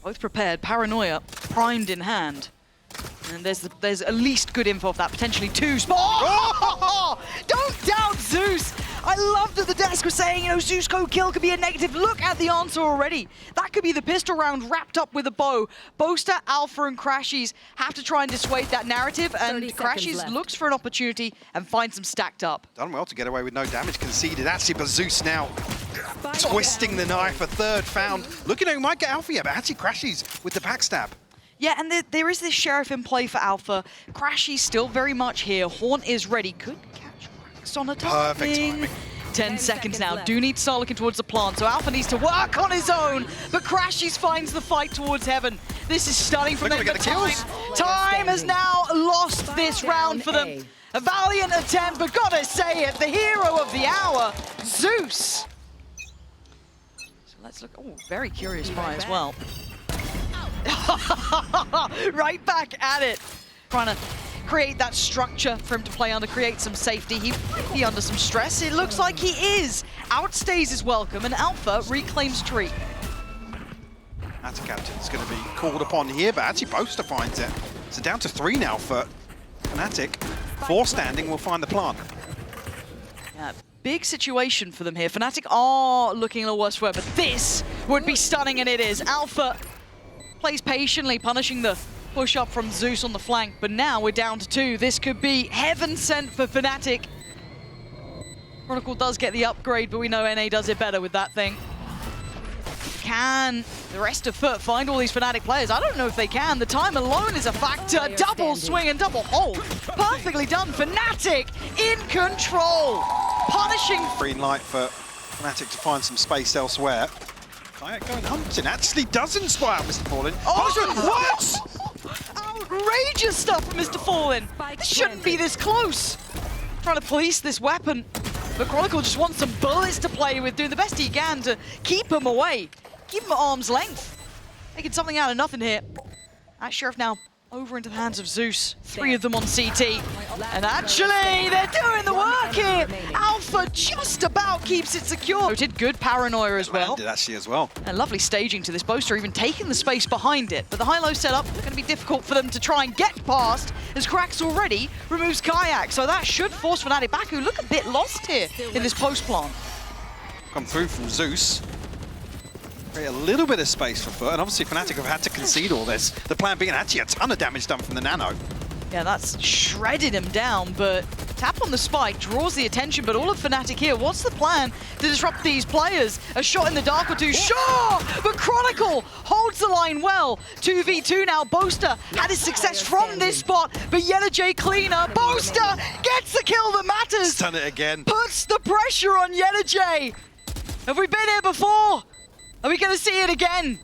Both prepared, Paranoia primed in hand. And there's at least good info of that, potentially two oh! Don't doubt Zeus! I love that the desk was saying, you know, Zeus co-kill could be a negative. Look at the answer already. That could be the pistol round wrapped up with a bow. BOASTER, Alpha, and Crashies have to try and dissuade that narrative, and Crashies looks for an opportunity and finds them stacked up. Done well to get away with no damage conceded. Actually, but Zeus now twisting the knife, a third found. Looking at who might get Alpha here, but actually Crashies with the backstab. Yeah, and there is this Sheriff in play for Alpha. Crashy's still very much here. Horn is ready. Could catch Wax on a timing. Perfect timing. 10 seconds now. Do need to start looking towards the plant, so Alpha needs to work on his own. But Crashies finds the fight towards heaven. This is starting from them. Time has now lost this round for them. A valiant attempt, but gotta say it, the hero of the hour, Zeus. So let's look. Oh, very curious buy as well. Right back at it. Trying to create that structure for him to play under, create some safety. He might be under some stress. It looks like he is. Outstays his welcome, and Alpha reclaims tree. That's a captain that's going to be called upon here, but actually BOASTER finds it. So down to 3 now for FNATIC. 4 standing will find the plant. Yeah, big situation for them here. FNATIC are looking a little worse for it, but this would be stunning, and it is. Alpha plays patiently, punishing the push up from Zeus on the flank, but now we're down to 2. This could be heaven sent for FNATIC. Chronicle does get the upgrade, but we know NA does it better with that thing. Can the rest of FUT find all these FNATIC players? I don't know if they can. The time alone is a factor. Double swing and double hold. Perfectly done. FNATIC in control. Punishing. Green light for FNATIC to find some space elsewhere. Kayak going hunting actually does inspire Mr. Fallen. Oh, what? Outrageous stuff from Mr. Fallen. This shouldn't be this close. Trying to police this weapon. But Chronicle just wants some bullets to play with, doing the best he can to keep him away. Keep him at arm's length. Making something out of nothing here. That Sheriff now over into the hands of Zeus. 3 of them on CT. And actually, they're doing the work here. Alpha just about keeps it secure. Did good Paranoia as well. Did actually as well. And lovely staging to this BOASTER, even taking the space behind it. But the high-low setup going to be difficult for them to try and get past, as Krax already removes Kayak. So that should force FNATIC back, who look a bit lost here in this post plant. Come through from Zeus. Create a little bit of space for FUT, and obviously FNATIC have had to concede all this. The plan being actually a ton of damage done from the nano. Yeah, that's shredded him down, but tap on the spike draws the attention, but all of FNATIC here, what's the plan to disrupt these players? A shot in the dark or two, sure! But Chronicle holds the line well. 2v2 now, BOASTER had his success from this spot, but YellowJ cleaner, BOASTER gets the kill that matters! Done it again. Puts the pressure on YellowJ. Have we been here before? Are we going to see it again?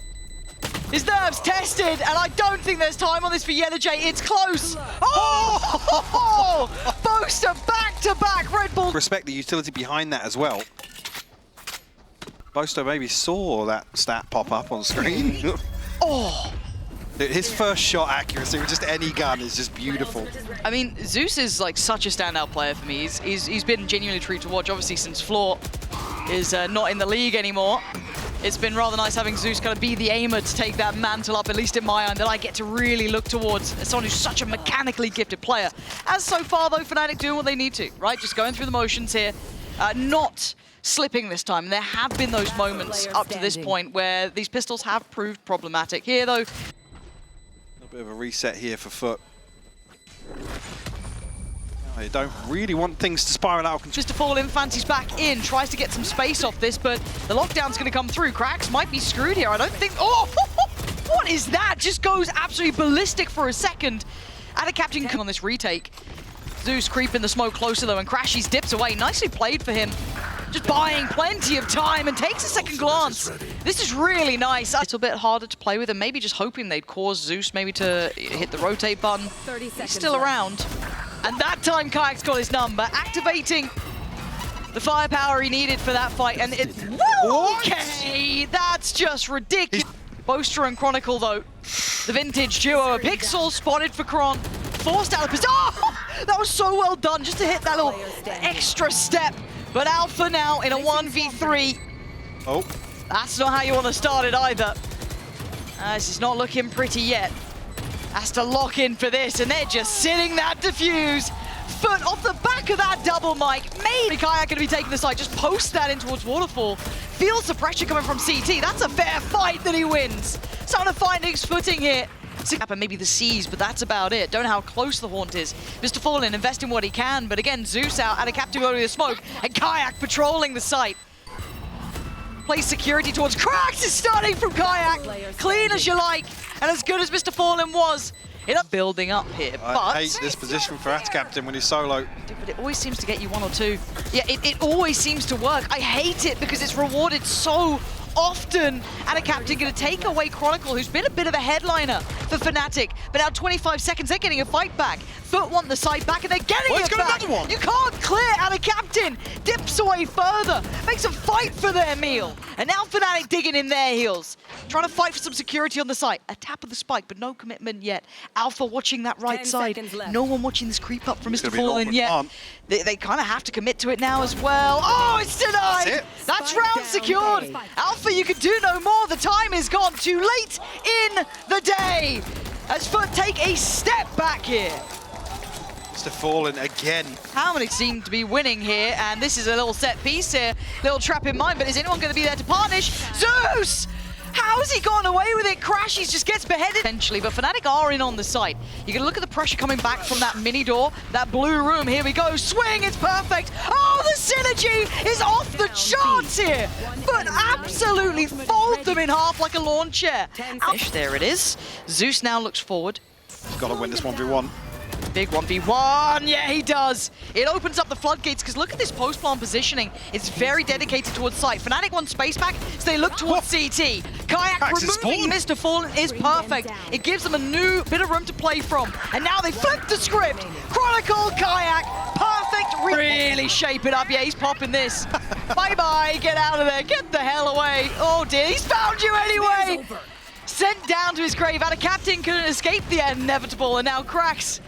His nerves tested, and I don't think there's time on this for YellowJ. It's close. Oh! BOASTER back-to-back Red Bull. Respect the utility behind that as well. BOASTER maybe saw that stat pop up on screen. Oh! His first shot accuracy with just any gun is just beautiful. I mean, Zeus is like such a standout player for me. He's been genuinely a treat to watch, obviously, since Floor is not in the league anymore. It's been rather nice having Zeus kind of be the aimer to take that mantle up, at least in my eye, that I get to really look towards as someone who's such a mechanically gifted player. As so far, though, FNATIC doing what they need to, right? Just going through the motions here, not slipping this time. There have been those moments up to this point where these pistols have proved problematic. Here, though, A little bit of a reset here for FUT. They don't really want things to spiral out of control. Just to fall in, Fancy's back in, tries to get some space off this, but the lockdown's going to come through. Krax might be screwed here. I don't think... Oh! What is that? Just goes absolutely ballistic for a second. And a captain on this retake. Zeus creeping the smoke closer, though, and Crashies dips away. Nicely played for him. Just buying plenty of time and takes a second glance. This is really nice. A little bit harder to play with, and maybe just hoping they'd cause Zeus maybe to hit the rotate button. He's still around. And that time Kayak's got his number, activating the firepower he needed for that fight. And it... Okay, that's just ridiculous. BOASTER and Chronicle, though, the vintage duo. A pixel spotted for Chron, forced out of position. Oh, that was so well done, just to hit that little extra step. But Alpha now in a 1v3. Oh. That's not how you want to start it either. This is not looking pretty yet. Has to lock in for this, and they're just sitting that defuse. FUT off the back of that double mic. Maybe Kayak gonna be taking the side. Just post that in towards Waterfall. Feels the pressure coming from CT. That's a fair fight that he wins. Starting to find his footing here. And maybe the C's, but that's about it. Don't know how close the Haunt is. Mr. Fallen investing what he can, but again, Zeus out, and a Captain going to the smoke, and Kayak patrolling the site. Plays security towards Cracks is starting from Kayak. Clean as you like, and as good as Mr. Fallen was. It's building up here, but... I hate this position for Captain when he's solo. But it always seems to get you one or two. Yeah, it always seems to work. I hate it because it's rewarded so often. And a Captain going to take away Chronicle, who's been a bit of a headliner for FNATIC. But now 25 seconds, they're getting a fight back. FUT want the side back, and they're getting it back. One. You can't clear out a Captain. Dips away further. Makes them fight for their meal. And now FNATIC digging in their heels. Trying to fight for some security on the site. A tap of the spike, but no commitment yet. Alpha watching that right side. No one watching this creep up from Mr. Fallen yet. They kind of have to commit to it now as well. Oh, it's denied! That's round secured. Alpha, you can do no more. The time is gone. Too late in the day. As FUT take a step back here. Mr. Fallen again. How many seem to be winning here? And this is a little set piece here. Little trap in mind, but is anyone going to be there to punish? Zeus! How has he gone away with it? Crashies just gets beheaded eventually, but FNATIC are in on the site. You can look at the pressure coming back from that mini door, that blue room. Here we go. Swing, it's perfect. Oh, the synergy is off the charts here. But absolutely fold them in half like a lawn chair. There it is. Zeus now looks forward. He's got to win this 1v1. Big 1v1, yeah, he does. It opens up the floodgates, because look at this post-plant positioning. It's very dedicated towards site. FNATIC wants space back, so they look towards CT. Kayak removing Mr. Fallen is perfect. It gives them a new bit of room to play from. And now they flip the script. Chronicle, Kayak, perfect. Really shape it up. Yeah, he's popping this. Bye-bye, get out of there. Get the hell away. Oh dear, he's found you anyway. Sent down to his grave. Out of Captain couldn't escape the inevitable, and now Cracks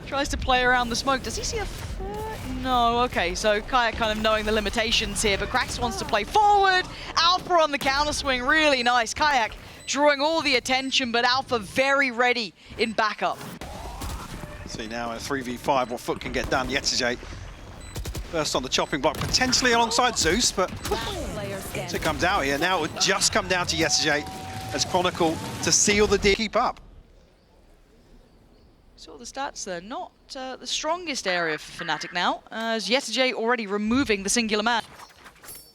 tries to play around the smoke. Does he see a FUT? No, okay, so Kayak kind of knowing the limitations here, but Cracks wants to play forward. Alpha on the counter swing, really nice. Kayak drawing all the attention, but Alpha very ready in backup. See now in a 3v5 what FUT can get done. Yetzirah first on the chopping block, potentially alongside Zeus, but so it comes out here. Now it would just come down to Yetzirah as Chronicle to seal the deal, keep up. Saw the stats there, not the strongest area for FNATIC now, as Yetzirah already removing the singular man.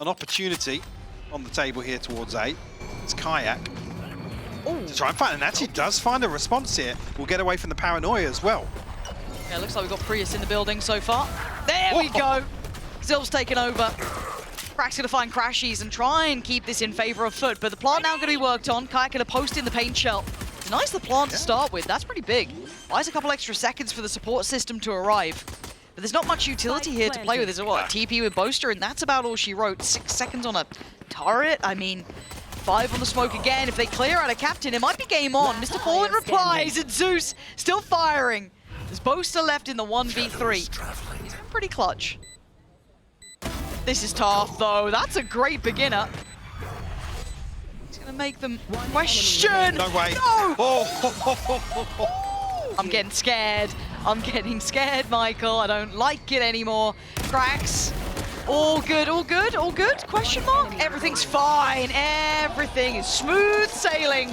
An opportunity on the table here towards A. It's Kayak to try and find, and actually does find a response here. We'll get away from the paranoia as well. Yeah, looks like we've got Prius in the building so far. There we go! Zil's taken over. Crack's gonna find Crashies and try and keep this in favor of FUT, but the plant now gonna be worked on. Kayak gonna post in the paint shell. Nice the plant to start with, that's pretty big. Buys a couple extra seconds for the support system to arrive. But there's not much utility here to play with. There's what, a TP with BOASTER, and that's about all she wrote. 6 seconds on a turret, I mean, 5 on the smoke again. If they clear out a Captain, it might be game on. Mr. Fallen replies, and Zeus still firing. There's BOASTER left in the 1v3. He's been pretty clutch. This is tough, though. That's a great beginner. Gonna make them question. No way. No! Oh. I'm getting scared. I'm getting scared, Michael. I don't like it anymore. Cracks. All good, all good, all good? Question mark? Everything's fine. Everything is smooth sailing.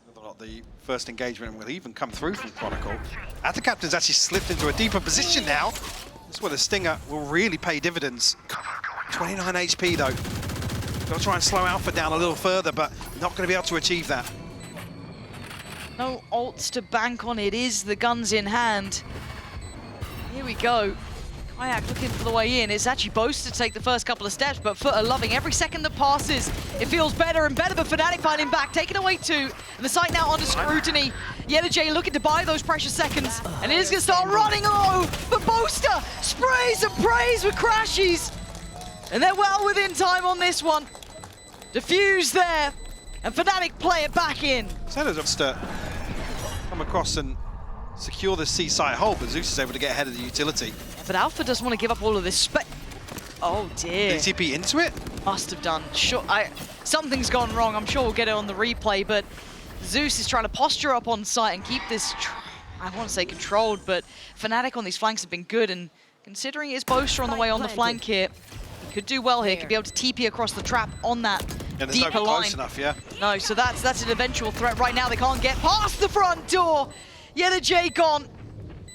Whether or not the first engagement will even come through from Chronicle. The Captain's actually slipped into a deeper position now. That's where the Stinger will really pay dividends. 29 HP though. They'll try and slow Alpha down a little further, but not going to be able to achieve that. No ults to bank on. It is the guns in hand. Here we go. Kayak looking for the way in. It's actually BOASTER to take the first couple of steps, but FUT are loving every second that passes. It feels better and better, but FNATIC fighting back, taking away 2. And the site now under scrutiny. Yetzirah looking to buy those precious seconds, and it is going to start running low. But BOASTER sprays and prays with Crashies. And they're well within time on this one. Diffuse there, and FNATIC play it back in. Senators to come across and secure the C site hold, but Zeus is able to get ahead of the utility. But Alpha doesn't want to give up all of this space. Oh dear. Did he TP into it? Must have done. Sure, something's gone wrong. I'm sure we'll get it on the replay, but Zeus is trying to posture up on site and keep this, I want to say controlled, but FNATIC on these flanks have been good, and considering it's BOASTER on the way on the flank here, he could do well here, could be able to TP across the trap on that deeper line. Close enough, yeah. No, so that's an eventual threat. Right now they can't get past the front door. Yellow J gone.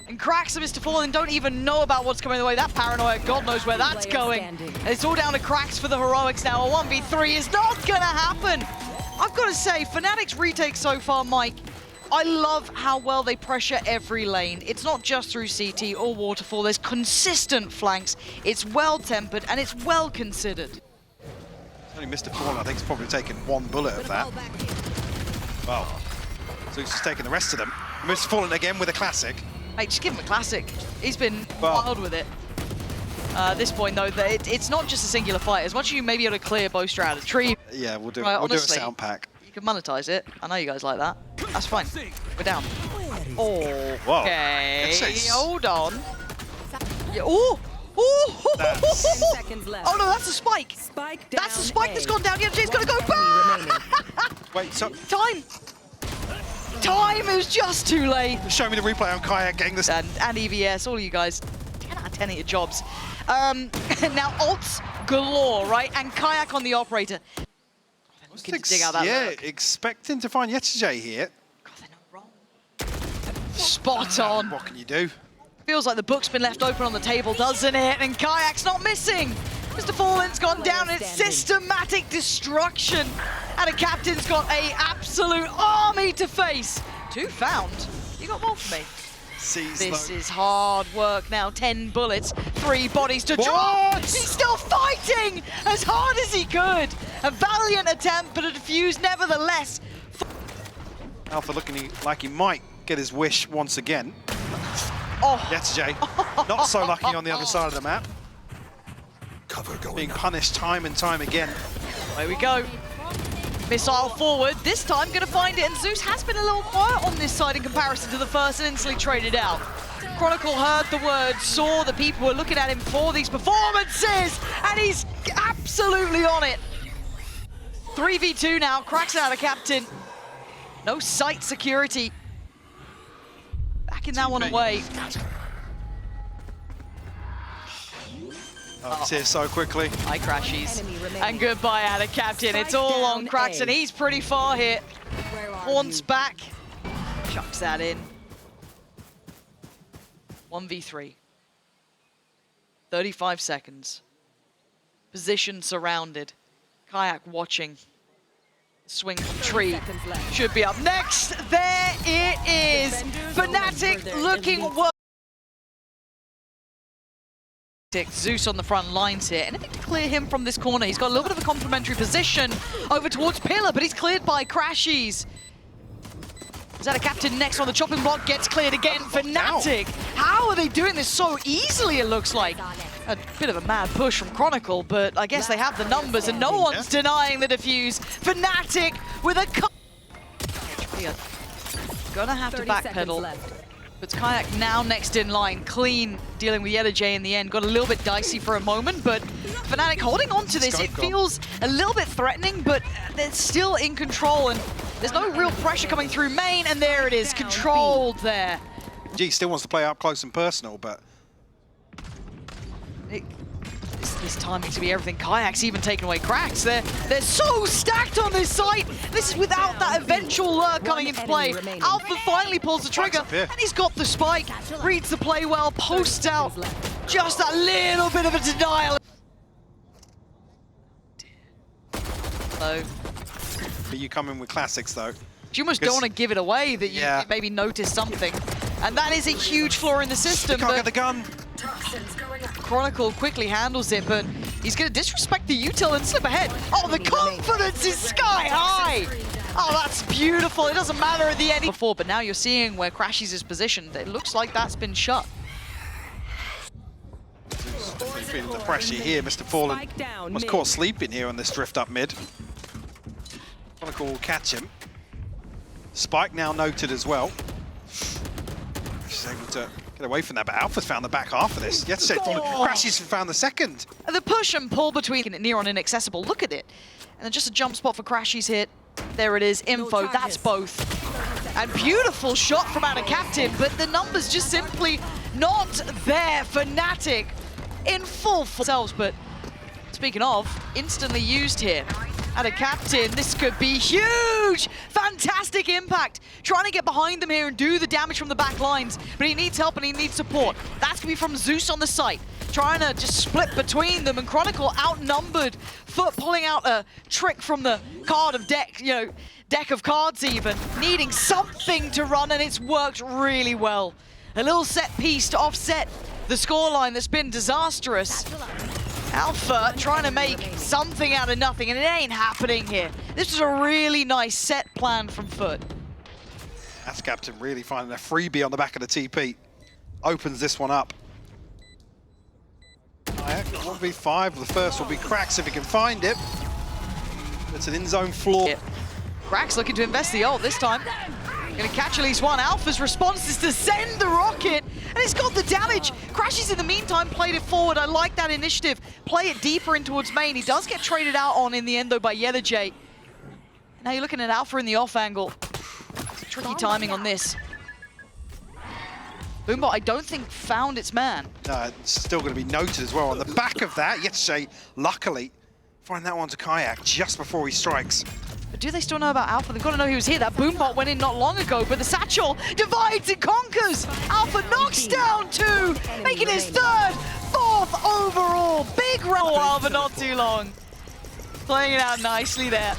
And Cracks and Mr. Fallen don't even know about what's coming their way. That paranoia, God knows where that's going. And it's all down to Cracks for the heroics now. A 1v3 is not gonna happen. I've got to say, FNATIC's retake so far, Mike, I love how well they pressure every lane. It's not just through CT or Waterfall. There's consistent flanks. It's well-tempered and it's well-considered. Only Mr. Fallen, I think, has probably taken one bullet of that. Well, Zeus has taken the rest of them. Mr. Fallen again with a classic. Mate, just give him a classic. He's been wild with it. At this point, though, it's not just a singular fight. As much as you may be able to clear BOASTER out of the tree. Yeah, we'll do, right, we'll honestly, do a sound pack. You can monetize it. I know you guys like that. That's fine. We're down. Okay. Hold on. Yeah, ooh! Ooh! 10 seconds left. Oh no, that's a spike. That's the spike that's gone down. Yeah, Jay's gonna go back. Wait, so Time. Time is just too late. show me the replay on Kayak getting this. And EVS, all of you guys, 10 out of 10 at your jobs. Now ults galore, right? And Kayak on the operator. Looking to dig out that lurk. Expecting to find Yetijay here. God, they're not wrong. Spot on. What can you do? Feels like the book's been left open on the table, doesn't it? And Kayak's not missing. Mr. Fallen's gone down. It's systematic destruction. And a captain's got a absolute army to face. 2 found. You got more for me. This is hard work now. 10 bullets, 3 bodies to drop. He's still fighting as hard as he could. A valiant attempt, but a defuse nevertheless. Alpha looking like he might get his wish once again. Oh. Yetijay, not so lucky on the other side of the map. Being punished time and time again. There we go. Missile forward, this time gonna find it, and Zeus has been a little quiet on this side in comparison to the first and instantly traded out. Chronicle heard the word, saw the people were looking at him for these performances, and he's absolutely on it. 3v2 now, Cracks out of captain. No site security. Backing that one away. Oh, it's here so quickly. Hi, Crashies. And goodbye, out of captain. It's all on Cracks, and he's pretty far here. Haunts back. Chucks that in. 1v3. 35 seconds. Position surrounded. Kayak watching. Swing from tree. Should be up next. There it is. FNATIC looking well. Zeus on the front lines here. Anything to clear him from this corner? He's got a little bit of a complimentary position over towards Pillar, but he's cleared by Crashies. Is that a captain next on the chopping block? Gets cleared again. FNATIC. How are they doing this so easily, it looks like? A bit of a mad push from Chronicle, but I guess they have the numbers and no one's denying the defuse. FNATIC with a cut. Gonna have to backpedal. But Kayak now next in line, clean, dealing with Yellow J in the end. Got a little bit dicey for a moment, but FNATIC holding on to this. It feels a little bit threatening, but they're still in control, and there's no real pressure coming through main, and there it is, controlled there. G still wants to play up close and personal, but... This time needs to be everything. Kayak's even taken away Cracks. They're so stacked on this site. This is without that eventual lurk coming into play. Alpha finally pulls the trigger, and he's got the spike. Reads the play well, posts out. Just that little bit of a denial. So, But you come in with classics, though. You almost don't want to give it away that you maybe noticed something. And that is a huge flaw in the system. Can't get the gun. Chronicle quickly handles it, but he's going to disrespect the util and slip ahead. Oh, the confidence is sky high. Oh, that's beautiful. It doesn't matter at the end. Before, but now you're seeing where Crashies is positioned. It looks like that's been shut. Feeling the pressure here. Mr. Fallen was caught sleeping here on this drift up mid. Chronicle will catch him. Spike now noted as well. She's able to Get away from that, but Alpha's found the back half of this. Yes, Crashes found the second. The push and pull between Neon inaccessible. Look at it. And then just a jump spot for Crashy's hit. There it is, info, that's both. And beautiful shot from out of Captain, but the numbers just simply not there. FNATIC in full themselves, but speaking of, instantly used here. Out of Captain, this could be huge! Fantastic impact! Trying to get behind them here and do the damage from the back lines, but he needs help and he needs support. That's gonna be from Zeus on the site. Trying to just split between them, and Chronicle outnumbered. FUT pulling out a trick from the card of deck, deck of cards even. Needing something to run, and it's worked really well. A little set piece to offset the scoreline that's been disastrous. Alpha trying to make something out of nothing, and it ain't happening here. This was a really nice set plan from FUT. That's Captain really finding a freebie on the back of the TP. Opens this one up. 1v5, the first will be Cracks if he can find it. It's an in-zone floor. Yeah. Cracks looking to invest the ult this time. Gonna catch at least one. Alpha's response is to send the rocket, and it's got the damage. Crashes in the meantime played it forward. I like that initiative. Play it deeper in towards main. He does get traded out on in the end though by YellaJ. Now you're looking at Alpha in the off angle. Tricky timing on this. Boombot, I don't think found its man. No, it's still going to be noted as well. On the back of that, YellaJ, luckily, find that one to Kayak just before he strikes. But do they still know about Alpha? They've got to know he was here. That Boombot went in not long ago, but the satchel divides and conquers. Alpha knocks down two, making his third, fourth overall. Big roll, Alpha, not too long. Playing it out nicely there.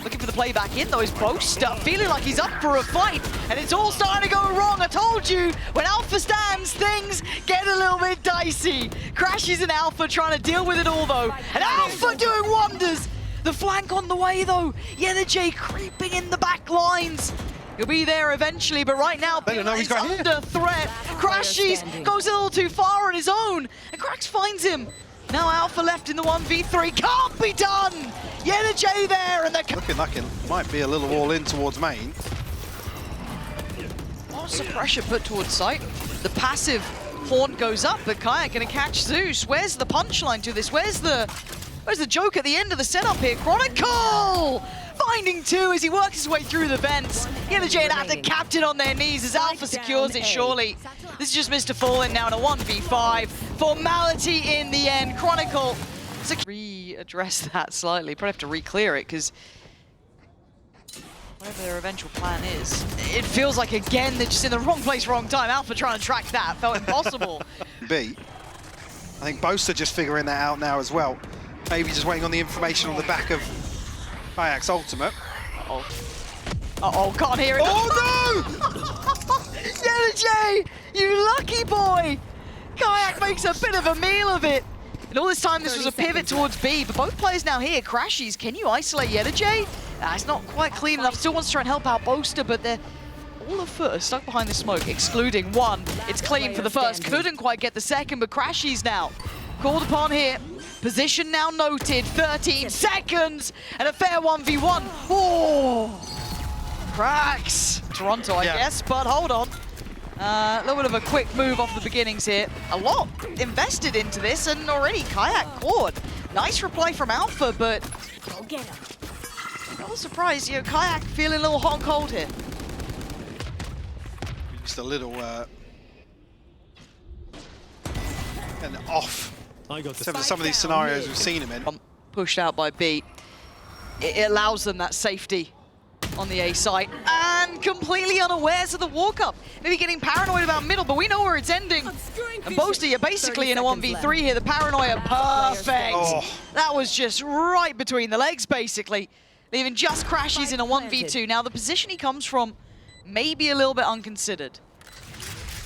Looking for the play back in though is BOASTER, feeling like he's up for a fight, and it's all starting to go wrong. I told you, when Alpha stands, things get a little bit dicey. Crashes in Alpha trying to deal with it all though, and Alpha doing wonders. The flank on the way though, YellaJ creeping in the back lines. He'll be there eventually, but right now, he's under threat. Crashes goes a little too far on his own, and Cracks finds him. Now Alpha left in the 1v3, can't be done! YellaJ there, and they're looking like it might be a little all in towards main. Lots of pressure put towards site. The passive haunt goes up, but Kayak gonna catch Zeus. Where's the punchline to this? Where's the joke at the end of the setup here? Chronicle! Finding two as he works his way through the vents. YellaJ and have to Captain on their knees as Alpha secures it surely. This is just Mr. Fallen now in a 1v5. Formality in the end. Chronicle readdress that slightly. Probably have to re-clear it because whatever their eventual plan is, it feels like again they're just in the wrong place, wrong time. Alpha trying to track that felt impossible. I think BOASTER just figuring that out now as well. Maybe just waiting on the information on the back of Kayak's ultimate. Uh-oh, can't hear it. Oh no! YellaJ, you lucky boy! Kayak makes a bit of a meal of it. And all this time this was a pivot towards B, but both players now here. Crashies, can you isolate YellaJ? It's not quite clean enough. Still wants to try and help out BOASTER, but they're all of FUT are stuck behind the smoke, excluding one. It's clean for the first. Couldn't quite get the second, but Crashies now called upon here. Position now noted, 13 seconds, and a fair 1v1. Oh! Cracks. Toronto, I guess, but hold on. A little bit of a quick move off the beginnings here. A lot invested into this, and already Kayak caught. Nice reply from Alpha, but I was surprised, Kayak feeling a little hot and cold here. Just a little and off. Some of these scenarios we've seen him in. Pushed out by B. It allows them that safety on the A site, and completely unawares of the walk-up. Maybe getting paranoid about middle, but we know where it's ending. And BOASTER, you're basically in a 1v3 here. The paranoia, perfect. Oh. That was just right between the legs, basically. Leaving just Crashes in a 1v2. Now, the position he comes from may be a little bit unconsidered.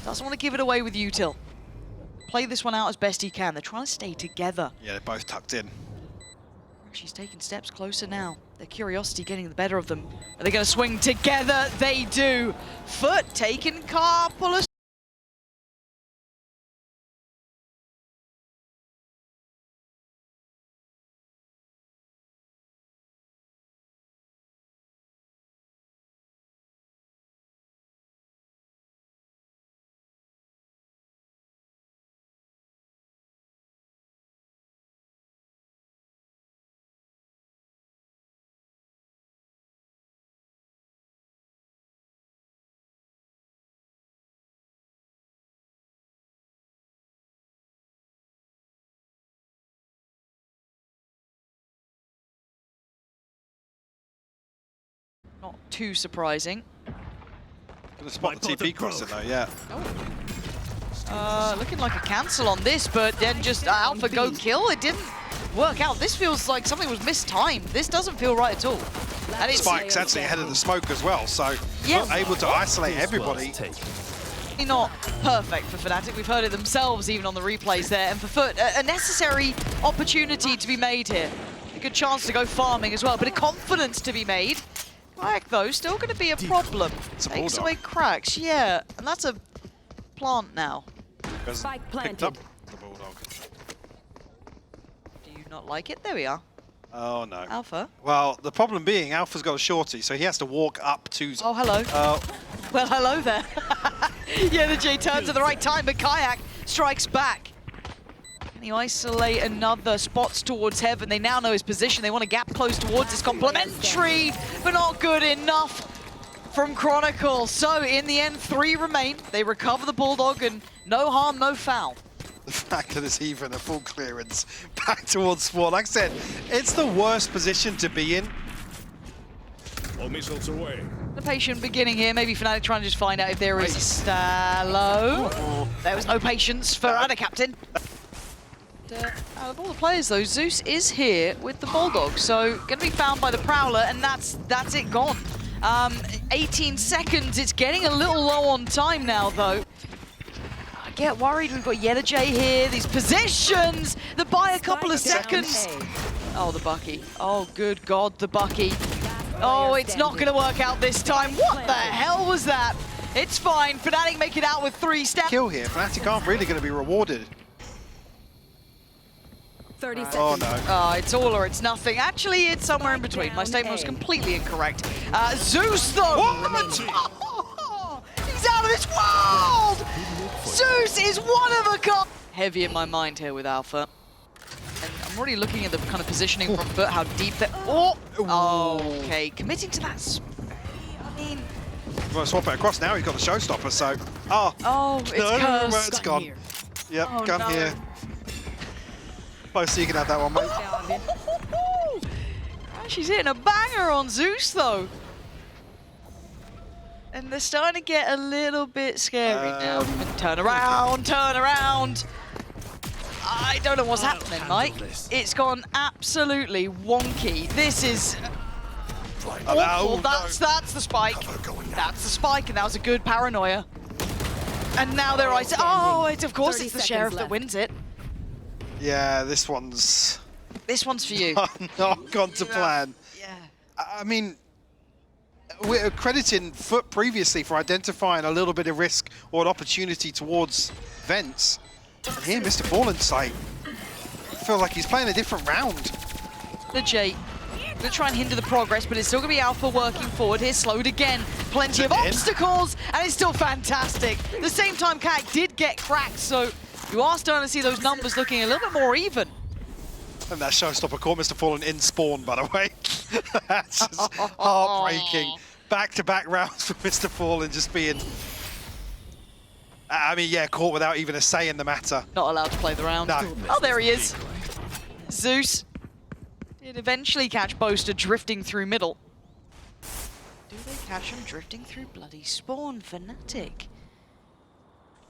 Doesn't want to give it away with util. Play this one out as best he can. They're trying to stay together. Yeah, they're both tucked in. She's taking steps closer now. Their curiosity getting the better of them. Are they going to swing together? They do. FUT taking couple of Not too surprising. Gonna spot the TP crossing though, yeah. Looking like a cancel on this, but then just Alpha go kill. It didn't work out. This feels like something was mistimed. This doesn't feel right at all. And it's Spike's actually ahead of the smoke as well, so not able to isolate everybody. not perfect for FNATIC. We've heard it themselves even on the replays there. And for FUT, a necessary opportunity to be made here. A good chance to go farming as well, but a confidence to be made. Crack though, still going to be a problem. Takes away Cracks, yeah. And that's a plant now. Spike planted. Up the Bulldog. Do you not like it? There we are. Oh no. Alpha. Well, the problem being Alpha's got a shorty, so he has to walk up to... Oh, hello. Well, hello there. Yeah, the J turns at the right time, but Kayak strikes back. Can he isolate another? Spots towards Heaven. They now know his position. They want to gap close towards this complementary, but not good enough from Chronicle. So in the end, 3 remain. They recover the Bulldog, and no harm, no foul. The fact that it's even a full clearance back towards Spawn. Like I said, it's the worst position to be in. All missiles away. The patient beginning here. Maybe FNATIC trying to just find out if there is a Stallow. There was no patience for either captain. Out of all the players though, Zeus is here with the Bulldog, so going to be found by the Prowler, and that's it gone. 18 seconds, it's getting a little low on time now though. I get worried, we've got Yellow J here, these positions that buy a couple of seconds. Oh, the Bucky. Oh, good God, the Bucky. Oh, it's not going to work out this time. What the hell was that? It's fine, FNATIC make it out with 3 stats. Kill here, FNATIC aren't really going to be rewarded. 30 seconds. Oh no. Oh, it's all or it's nothing. Actually, it's somewhere in between. My statement was completely incorrect. Zeus, though! What? Oh, he's out of this world! Zeus is one of a kind! Heavy in my mind here with Alpha. And I'm already looking at the kind of positioning from FUT, how deep they're... Oh! Okay, committing to that... I mean... Well, swap it across now, he's got the showstopper, so... Oh, it's cursed. It's gone. Yep, Oh, gun no. here. Both, you can have that one, mate. She's hitting a banger on Zeus, though. And they're starting to get a little bit scary now. Turn around, turn around. I don't know what's happening, Mike. It's gone absolutely wonky. This is awful. That's the spike. That's the spike, and that was a good paranoia. And now they're right. Oh, of course it's the Sheriff that wins it. Yeah, this one's for you. not gone to plan. Yeah. I mean, we're crediting FUT previously for identifying a little bit of risk or an opportunity towards Vents. And here, Mr. Fallen's sight. I feel like he's playing a different round. The J. Gonna try and hinder the progress, but it's still gonna be Alpha working forward. Here's slowed again. Plenty of obstacles, and it's still fantastic. At the same time, Kak did get cracked, so you are starting to see those numbers looking a little bit more even. And that showstopper caught Mr. Fallen in spawn, by the way. That's just heartbreaking. Back-to-back rounds for Mr. Fallen just being... I mean, yeah, caught without even a say in the matter. Not allowed to play the round. No. Oh, there he is. Zeus did eventually catch BOASTER drifting through middle. Do they catch him drifting through bloody spawn? FNATIC.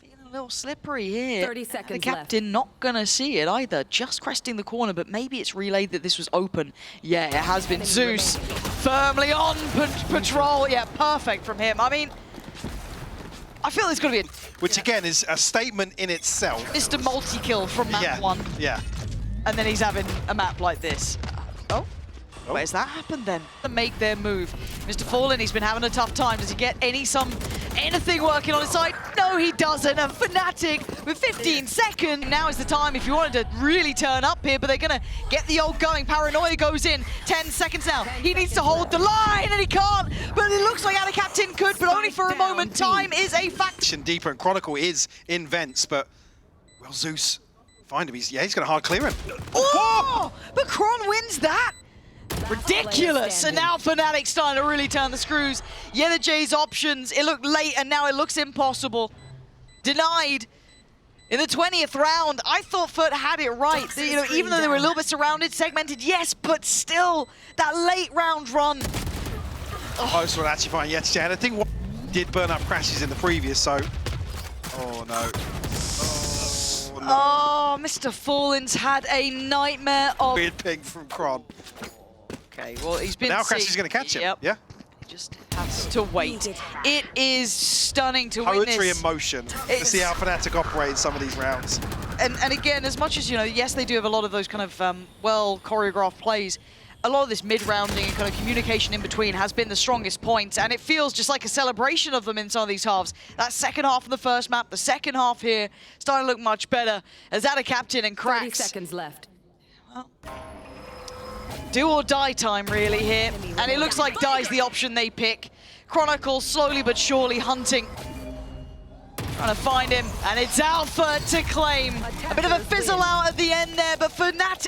Feeling a little slippery here. 30 seconds the captain not gonna see it either. Just cresting the corner, but maybe it's relayed that this was open. Yeah, it has been. Zeus firmly on patrol. Yeah, perfect from him. I mean, I feel there's gonna be a... Which again is a statement in itself. Mr. Multi-kill from map 1. Yeah. And then he's having a map like this. Oh, where's that happened then? To make their move. Mr. Fallen, he's been having a tough time. Does he get anything working on his side? No, he doesn't. And FNATIC with 15 seconds. Now is the time if you wanted to really turn up here, but they're gonna get the ult going. Paranoia goes in. 10 seconds now. He needs to hold the line, and he can't. But it looks like Captain could, but only for a moment. Time is a fact. Deeper, and Chronicle is in Vents, but will Zeus find him? He's gonna hard clear him. Oh, but Kron wins that. Ridiculous. And now FNATIC starting to really turn the screws. Yellow J's options, it looked late and now it looks impossible. Denied in the 20th round. I thought FUT had it right. You know, even though they were a little bit surrounded, segmented, yes, but still, that late round run. Close one actually finding Yetiche. And I think what did burn up crashes in the previous, so... Oh, no. Oh, no. Oh, Mr. Fallen's had a nightmare of... Weird ping from Kron. Okay, well, he's been... Now Crash is going to catch him. Yep. Yeah? He just has to wait. It is stunning to Poetry witness. in motion to see how FNATIC operate in some of these rounds. And again, as much as, you know, yes, they do have a lot of those kind of well-choreographed plays, a lot of this mid-rounding and kind of communication in between has been the strongest point, and it feels just like a celebration of them in some of these halves. That second half of the first map, the second half here, starting to look much better as that a captain and Cracks. 30 seconds left. Well, do or die time really here, and it looks like die's the option they pick. Chronicle slowly but surely hunting. Trying to find him, and it's Alpha to claim. A bit of a fizzle out at the end there, but FNATIC